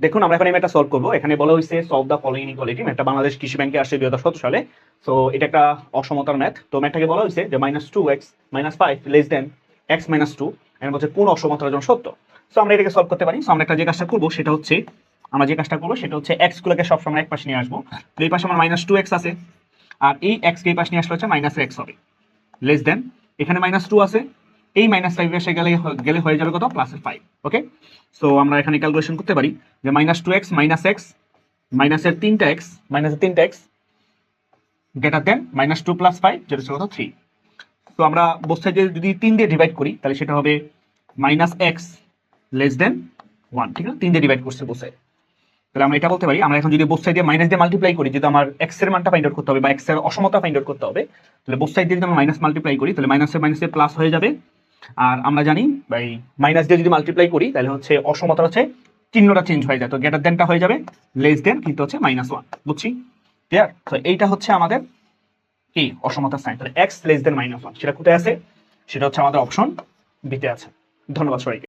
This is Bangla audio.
দেখুন আমরা এখন এই ম্যাথটা সলভ করবো। এখানে বলা হয়েছে সলভ দ্য ফলোইং ইনইকুয়ালিটি। ম্যাথটা বাংলাদেশ কৃষি ব্যাংকে আসে 2017 সালে। সো এটা একটা অসমতার ম্যাথ। তো ম্যাথটাকে বলা হয়েছে যে -2x - 5 লেস দেন x - 2 এর মধ্যে কোন অসমতার জন্য সত্য। সো আমরা এটাকে সলভ করতে পারি। সো আমরা একটা যে কাজটা করবো সেটা হচ্ছে x গুলোকে সবসময় এক পাশে নিয়ে আসবো। তো এই পাশে আমার -2x আছে, আর এই x কে এই পাশে নিয়ে আসলে হচ্ছে -x হবে। লেস দেন এখানে -2 আছে, এই -5 এসে গেলে হয়ে যাবে কত, +5। ওকে, সো আমরা এখানে ক্যালকুলেশন করতে পারি যে -2x - x মাইনাসের 3টা x গ্রেটার দেন -2 + 5 যেটা হচ্ছে কত 3। তো আমরা বোথ সাইডে যদি 3 দিয়ে ডিভাইড করি তাহলে সেটা হবে -x লেস দেন 1। ঠিক আছে, 3 দিয়ে ডিভাইড করছে বোথ সাইড। তাহলে আমরা এটা বলতে পারি, আমরা এখন যদি বোথ সাইড দিয়ে মাইনাস দিয়ে মাল্টিপ্লাই করি, যেহেতু আমার x এর মানটা ফাইন্ড আউট করতে হবে বা x এর অসমতা ফাইন্ড আউট করতে হবে, তাহলে বোথ সাইড দিয়ে যদি আমরা মাইনাস মাল্টিপ্লাই করি তাহলে মাইনাসে প্লাস হয়ে যাবে। আর আমরা জানি ভাই মাইনাস দিয়ে যদি মাল্টিপ্লাই করি তাহলে হচ্ছে অসমতা হচ্ছে চিহ্নটা চেঞ্জ হয়ে যায়, তো গ্রেটার দেনটা হয়ে যাবে লেস দেন, কিন্তু হচ্ছে -1। বুঝছি? ক্লিয়ার? তো এইটা হচ্ছে আমাদের কি অসমতার সাইন। তাহলে x লেস দেন -1 সেটা কোথায় আছে? সেটা হচ্ছে আমাদের অপশন বিতে আছে। ধন্যবাদ সবাইকে।